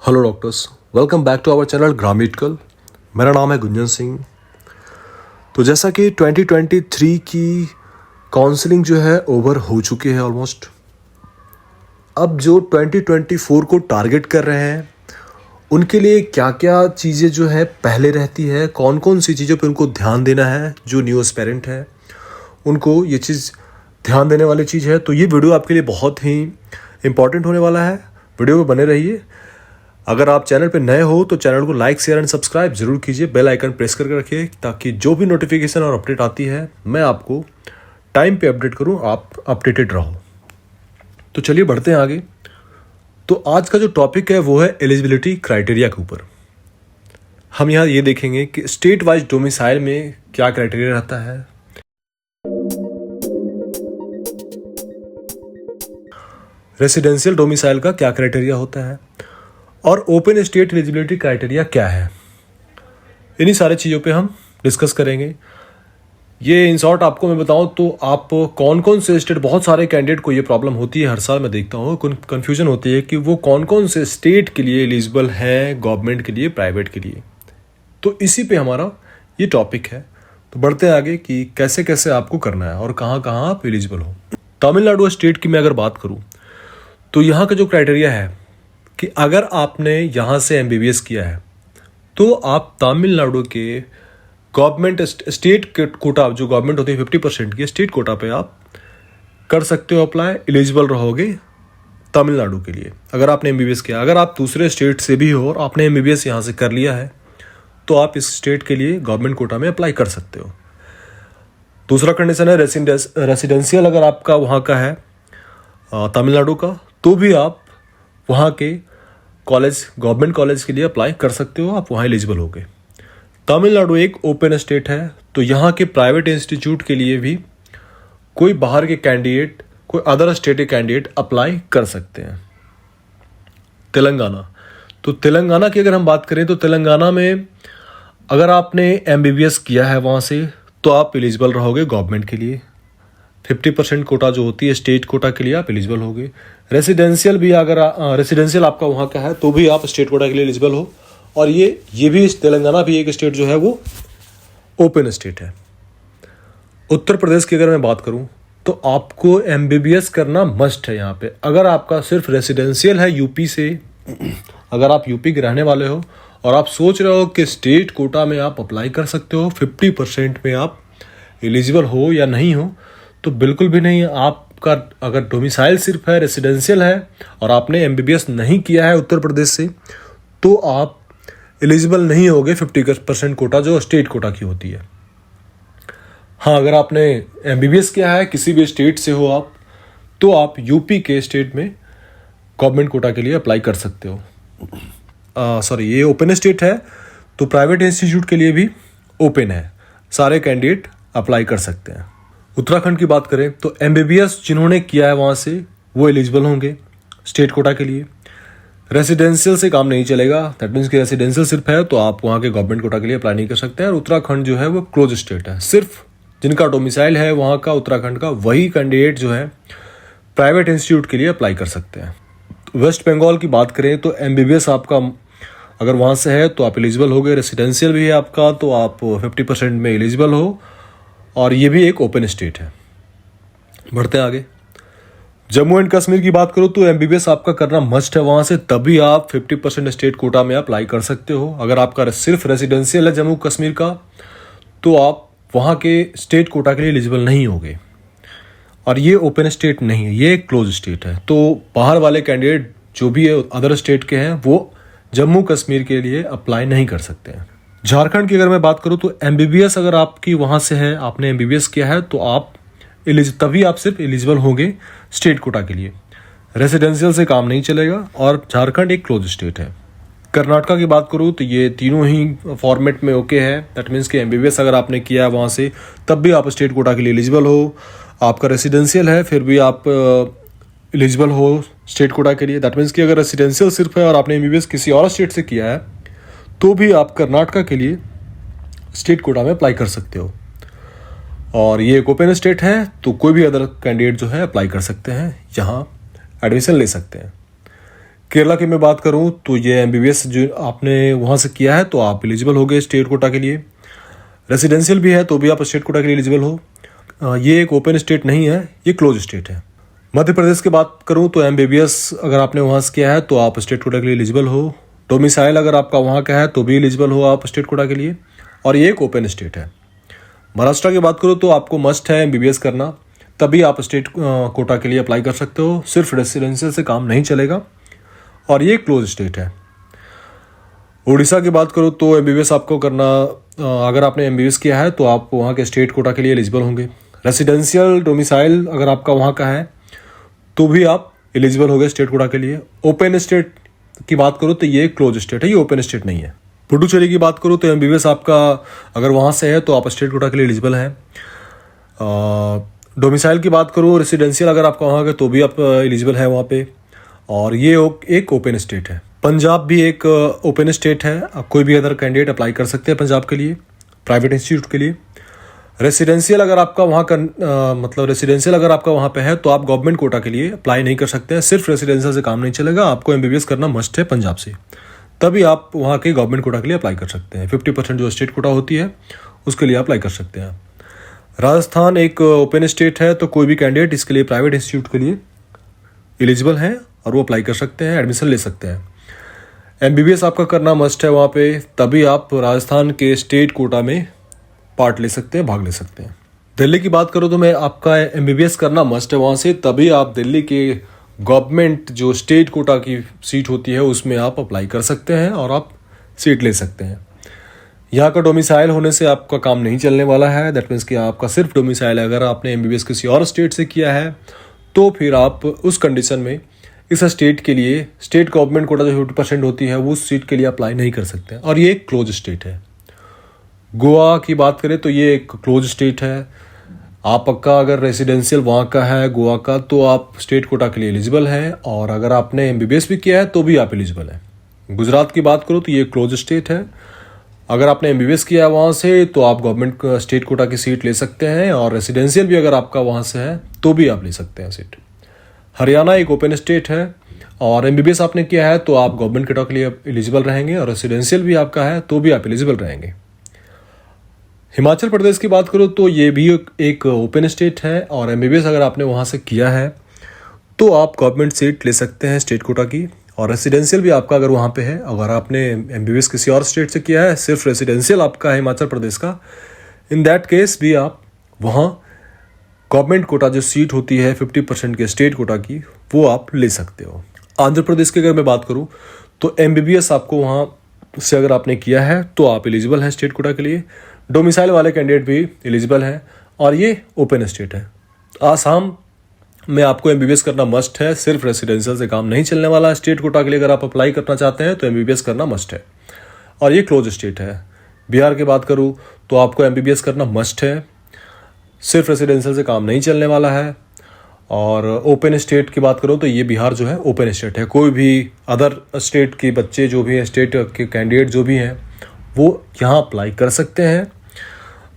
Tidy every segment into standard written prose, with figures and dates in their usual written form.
Hello doctors, welcome back to our channel grammatical. मेरा नाम है गुंजन सिंह। तो जैसा कि 2023 की काउंसलिंग जो है ओवर हो चुकी है ऑलमोस्ट। अब जो 2024 को टारगेट कर रहे हैं उनके लिए क्या क्या चीज़ें जो है पहले रहती है, कौन कौन सी चीज़ों पे उनको ध्यान देना है, जो न्यू एस्पेरेंट है उनको ये चीज़ ध्यान देने वाली चीज़ है। तो ये वीडियो आपके लिए बहुत ही इम्पॉर्टेंट होने वाला है। वीडियो में बने रहिए। अगर आप चैनल पे नए हो तो चैनल को लाइक शेयर एंड सब्सक्राइब जरूर कीजिए। बेल आइकन प्रेस करके रखिए ताकि जो भी नोटिफिकेशन और अपडेट आती है मैं आपको टाइम पे अपडेट करूं, आप अपडेटेड रहो। तो चलिए बढ़ते हैं आगे। तो आज का जो टॉपिक है वो है एलिजिबिलिटी क्राइटेरिया के ऊपर। हम यहाँ ये देखेंगे कि स्टेट वाइज डोमिसाइल में क्या क्राइटेरिया रहता है, रेसिडेंशियल डोमिसाइल का क्या क्राइटेरिया होता है और ओपन स्टेट एलिजिबिलिटी क्राइटेरिया क्या है। इन्हीं सारी चीज़ों पे हम डिस्कस करेंगे। ये इन शॉर्ट आपको मैं बताऊं तो आप कौन कौन से स्टेट, बहुत सारे कैंडिडेट को ये प्रॉब्लम होती है, हर साल मैं देखता हूँ कन्फ्यूजन होती है कि वो कौन कौन से स्टेट के लिए एलिजिबल है, गवर्नमेंट के लिए, प्राइवेट के लिए। तो इसी पे हमारा ये टॉपिक है। तो बढ़ते हैं आगे कि कैसे कैसे आपको करना है और कहाँ कहाँ आप एलिजिबल हो। तमिलनाडु स्टेट की मैं अगर बात करूँ तो यहाँ का जो क्राइटेरिया है कि अगर आपने यहाँ से MBBS किया है तो आप तमिलनाडु के गवर्नमेंट स्टेट कोटा, जो गवर्नमेंट होती है 50% की स्टेट कोटा पे आप कर सकते हो अप्लाई, एलिजिबल रहोगे तमिलनाडु के लिए अगर आपने MBBS किया। अगर आप दूसरे स्टेट से भी हो और आपने MBBS यहाँ से कर लिया है तो आप इस स्टेट के लिए गवर्नमेंट कोटा में अप्लाई कर सकते हो। दूसरा कंडीशन है रेसिडेंशियल, अगर आपका वहाँ का है तमिलनाडु का तो भी आप वहाँ के कॉलेज, गवर्नमेंट कॉलेज के लिए अप्लाई कर सकते हो, आप वहाँ एलिजिबल होगे। तमिलनाडु एक ओपन स्टेट है तो यहाँ के प्राइवेट इंस्टीट्यूट के लिए भी कोई बाहर के कैंडिडेट, कोई अदर स्टेट के कैंडिडेट अप्लाई कर सकते हैं। तेलंगाना, तो तेलंगाना की अगर हम बात करें तो तेलंगाना में अगर आपने MBBS किया है वहाँ से तो आप एलिजिबल रहोगे गवर्नमेंट के लिए। 50% कोटा जो होती है स्टेट कोटा के लिए आप एलिजिबल होगे। रेसिडेंशियल भी अगर रेसिडेंशियल आपका वहाँ का है तो भी आप स्टेट कोटा के लिए एलिजिबल हो। और ये भी तेलंगाना भी एक स्टेट जो है वो ओपन स्टेट है। उत्तर प्रदेश की अगर मैं बात करूँ तो आपको MBBS करना मस्ट है यहाँ पे। अगर आपका सिर्फ रेसिडेंशियल है यूपी से, अगर आप यूपी के रहने वाले हो और आप सोच रहे हो कि स्टेट कोटा में आप अप्लाई कर सकते हो, 50% में आप एलिजिबल हो या नहीं हो, तो बिल्कुल भी नहीं। आपका अगर डोमिसाइल सिर्फ है, रेसिडेंशियल है और आपने MBBS नहीं किया है उत्तर प्रदेश से तो आप एलिजिबल नहीं होगे 50% कोटा जो स्टेट कोटा की होती है। हाँ, अगर आपने MBBS किया है, किसी भी स्टेट से हो आप, तो आप यूपी के स्टेट में गवर्नमेंट कोटा के लिए अप्लाई कर सकते हो। सॉरी, ये ओपन स्टेट है तो प्राइवेट इंस्टीट्यूट के लिए भी ओपन है, सारे कैंडिडेट अप्लाई कर सकते हैं। उत्तराखंड की बात करें तो MBBS जिन्होंने किया है वहाँ से वो एलिजिबल होंगे स्टेट कोटा के लिए। रेसिडेंशियल से काम नहीं चलेगा, दैट मीन्स कि रेसिडेंशियल सिर्फ है तो आप वहाँ के गवर्नमेंट कोटा के लिए अप्लाई नहीं कर सकते हैं। और उत्तराखंड जो है वो क्लोज स्टेट है, सिर्फ जिनका डोमिसाइल है वहाँ का उत्तराखंड का वही कैंडिडेट जो है प्राइवेट इंस्टीट्यूट के लिए अप्लाई कर सकते हैं। वेस्ट बंगाल की बात करें तो MBBS आपका अगर वहाँ से है तो आप एलिजिबल हो गए। रेसिडेंशियल भी है आपका तो आप 50% में एलिजिबल हो और ये भी एक ओपन स्टेट है। बढ़ते हैं आगे। जम्मू एंड कश्मीर की बात करो तो MBBS आपका करना मस्ट है वहाँ से, तभी आप 50% स्टेट कोटा में अप्लाई कर सकते हो। अगर आपका सिर्फ रेसिडेंशियल है जम्मू कश्मीर का तो आप वहाँ के स्टेट कोटा के लिए एलिजिबल नहीं होगे। और ये ओपन स्टेट नहीं है, ये एक क्लोज स्टेट है। तो बाहर वाले कैंडिडेट जो भी है अदर स्टेट के हैं वो जम्मू कश्मीर के लिए अप्लाई नहीं कर सकते हैं। झारखंड की अगर मैं बात करूँ तो MBBS अगर आपकी वहाँ से है, आपने MBBS किया है तो आप तभी आप सिर्फ एलिजिबल होंगे स्टेट कोटा के लिए। रेसिडेंशियल से काम नहीं चलेगा और झारखंड एक क्लोज स्टेट है। कर्नाटका की बात करूँ तो ये तीनों ही फॉर्मेट में ओके है। दैट मीन्स कि MBBS अगर आपने किया है वहाँ से तब भी आप स्टेट कोटा के लिए एलिजिबल हो। आपका रेसिडेंशियल है फिर भी आप एलिजिबल हो स्टेट कोटा के लिए। दैट मीन्स कि अगर रेसिडेंशियल सिर्फ है और आपने MBBS किसी और स्टेट से किया है तो भी आप कर्नाटका के लिए स्टेट कोटा में अप्लाई कर सकते हो। और ये एक ओपन स्टेट है तो कोई भी अदर कैंडिडेट जो है अप्लाई कर सकते हैं, यहाँ एडमिशन ले सकते हैं। केरला की मैं बात करूं तो ये एमबीबीएस जो आपने वहाँ से किया है तो आप एलिजिबल हो गए स्टेट कोटा के लिए। रेसिडेंशियल भी है तो भी आप स्टेट कोटा के लिए एलिजिबल हो। ये एक ओपन स्टेट नहीं है, ये क्लोज स्टेट है। मध्य प्रदेश की बात करूं तो एमबीबीएस अगर आपने वहाँ से किया है तो आप स्टेट कोटा के लिए एलिजिबल हो। डोमिसाइल अगर आपका वहाँ का है तो भी एलिजिबल हो आप स्टेट कोटा के लिए, और ये एक ओपन स्टेट है। महाराष्ट्र की बात करूँ तो आपको मस्ट है एमबीबीएस करना, तभी आप स्टेट कोटा के लिए अप्लाई कर सकते हो। सिर्फ रेसिडेंशियल से काम नहीं चलेगा, और ये क्लोज स्टेट है। उड़ीसा की बात करूँ तो एमबीबीएस आपको करना, अगर आपने एमबीबीएस किया है तो आप वहाँ के स्टेट कोटा के लिए एलिजिबल होंगे। रेसिडेंशियल डोमिसाइल अगर आपका वहाँ का है तो भी आप एलिजिबल हो गए स्टेट कोटा के लिए। ओपन स्टेट की बात करूँ तो ये क्लोज स्टेट है, ये ओपन स्टेट नहीं है। पुडुचेरी की बात करूँ तो एमबीबीएस आपका अगर वहाँ से है तो आप स्टेट कोटा के लिए एलिजिबल हैं। डोमिसाइल की बात करूँ, रेसिडेंशियल अगर आपका वहाँ का तो भी आप एलिजिबल है वहाँ पे, और ये एक ओपन स्टेट है। पंजाब भी एक ओपन स्टेट है, कोई भी अदर कैंडिडेट अप्लाई कर सकते हैं पंजाब के लिए, प्राइवेट इंस्टीट्यूट के लिए। रेसिडेंशियल अगर आपका वहाँ का रेसिडेंशियल अगर आपका वहाँ पे है तो आप गवर्नमेंट कोटा के लिए अप्लाई नहीं कर सकते हैं। सिर्फ रेसिडेंशियल से काम नहीं चलेगा, आपको एमबीबीएस करना मस्ट है पंजाब से, तभी आप वहाँ के गवर्नमेंट कोटा के लिए अप्लाई कर सकते हैं। 50% जो स्टेट कोटा होती है उसके लिए अप्लाई कर सकते हैं। राजस्थान एक ओपन स्टेट है, तो कोई भी कैंडिडेट इसके लिए प्राइवेट इंस्टीट्यूट के लिए एलिजिबल है और वो अप्लाई कर सकते हैं, एडमिशन ले सकते हैं। एमबीबीएस आपका करना मस्ट है वहाँ पे, तभी आप राजस्थान के स्टेट कोटा में पार्ट ले सकते हैं, भाग ले सकते हैं। दिल्ली की बात करो तो मैं आपका एमबीबीएस करना मस्ट है वहाँ से, तभी आप दिल्ली के गवर्नमेंट जो स्टेट कोटा की सीट होती है उसमें आप अप्लाई कर सकते हैं और आप सीट ले सकते हैं। यहाँ का डोमिसाइल होने से आपका काम नहीं चलने वाला है। दैट मीन्स कि आपका सिर्फ डोमिसाइल है। अगर आपने एमबीबीएस किसी और स्टेट से किया है तो फिर आप उस कंडीशन में इस स्टेट के लिए स्टेट गवर्नमेंट कोटा जो 50% होती है वो उस सीट के लिए अप्लाई नहीं कर सकते हैं, और ये एक क्लोज स्टेट है। गोवा की बात करें तो ये एक क्लोज स्टेट है। आपका अगर रेसिडेंशियल वहाँ का है गोवा का तो आप स्टेट कोटा के लिए एलिजिबल हैं, और अगर आपने एमबीबीएस भी किया है तो भी आप एलिजिबल हैं। गुजरात की बात करो तो ये क्लोज स्टेट है। अगर आपने एमबीबीएस किया है वहाँ से तो आप गवर्नमेंट स्टेट कोटा की सीट ले सकते हैं, और रेसिडेंशियल भी अगर आपका वहाँ से है तो भी आप ले सकते हैं सीट। हरियाणा एक ओपन स्टेट है, और एमबीबीएस आपने किया है तो आप गवर्नमेंट कोटा के लिए एलिजिबल रहेंगे, और रेसिडेंशियल भी आपका है तो भी आप एलिजिबल रहेंगे। हिमाचल प्रदेश की बात करो तो ये भी एक ओपन स्टेट है, और एमबीबीएस अगर आपने वहाँ से किया है तो आप गवर्नमेंट सीट ले सकते हैं स्टेट कोटा की, और रेसिडेंशियल भी आपका अगर वहाँ पे है। अगर आपने एमबीबीएस किसी और स्टेट से किया है, सिर्फ रेसिडेंशियल आपका है हिमाचल प्रदेश का, इन दैट केस भी आप वहाँ गवर्नमेंट कोटा जो सीट होती है 50% के स्टेट कोटा की वो आप ले सकते हो। आंध्र प्रदेश की अगर मैं बात करूँ तो एमबीबीएस आपको वहाँ से अगर आपने किया है तो आप एलिजिबल हैं स्टेट कोटा के लिए। डोमिसाइल वाले कैंडिडेट भी एलिजिबल हैं, और ये ओपन स्टेट है। आसाम में आपको एमबीबीएस करना मस्ट है, सिर्फ रेसिडेंशियल से काम नहीं चलने वाला। स्टेट कोटा के लिए अगर आप अप्लाई करना चाहते हैं तो एमबीबीएस करना मस्ट है, और ये क्लोज स्टेट है। बिहार की बात करूँ तो आपको एमबीबीएस करना मस्ट है, सिर्फ रेसिडेंशियल से काम नहीं चलने वाला है। और ओपन स्टेट की बात करूँ तो ये बिहार जो है ओपन स्टेट है। कोई भी अदर स्टेट के बच्चे जो भी हैं, स्टेट के कैंडिडेट जो भी हैं, वो यहाँ अप्लाई कर सकते हैं।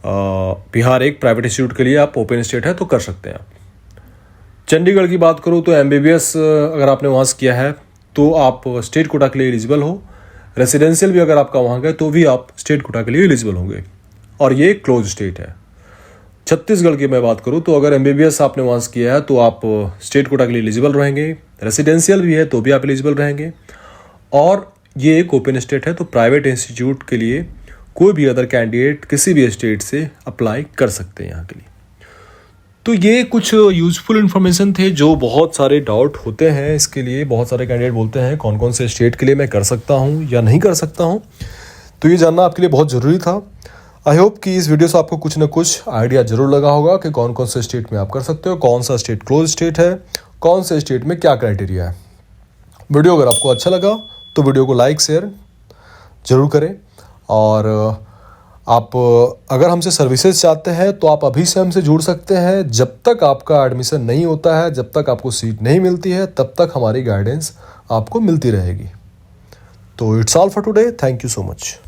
बिहार एक प्राइवेट इंस्टीट्यूट के लिए आप ओपन स्टेट है तो कर सकते हैं आप। चंडीगढ़ की बात करूँ तो एमबीबीएस अगर आपने वहाँ से किया है तो आप स्टेट कोटा के लिए एलिजिबल हो। रेसिडेंशियल भी अगर आपका वहाँ का है तो भी आप स्टेट कोटा के लिए एलिजिबल होंगे, और ये क्लोज स्टेट है। छत्तीसगढ़ की मैं बात करूँ तो अगर एमबीबीएस आपने वहाँ से किया है तो आप स्टेट कोटा के लिए एलिजिबल रहेंगे। रेसिडेंशियल भी है तो भी आप एलिजिबल रहेंगे, और ये एक ओपन स्टेट है तो प्राइवेट इंस्टीट्यूट के लिए कोई भी अदर कैंडिडेट किसी भी स्टेट से अप्लाई कर सकते हैं यहाँ के लिए। तो ये कुछ यूजफुल इन्फॉर्मेशन थे, जो बहुत सारे डाउट होते हैं इसके लिए। बहुत सारे कैंडिडेट बोलते हैं कौन कौन से स्टेट के लिए मैं कर सकता हूँ या नहीं कर सकता हूँ, तो ये जानना आपके लिए बहुत ज़रूरी था। आई होप कि इस वीडियो से आपको कुछ ना कुछ आइडिया जरूर लगा होगा कि कौन कौन से स्टेट में आप कर सकते हो, कौन सा स्टेट क्लोज स्टेट है, कौन से स्टेट में क्या क्राइटेरिया है। वीडियो अगर आपको अच्छा लगा तो वीडियो को लाइक शेयर ज़रूर करें, और आप अगर हमसे सर्विसेज चाहते हैं तो आप अभी से हमसे जुड़ सकते हैं। जब तक आपका एडमिशन नहीं होता है, जब तक आपको सीट नहीं मिलती है, तब तक हमारी गाइडेंस आपको मिलती रहेगी। तो it's all for today, thank you so much.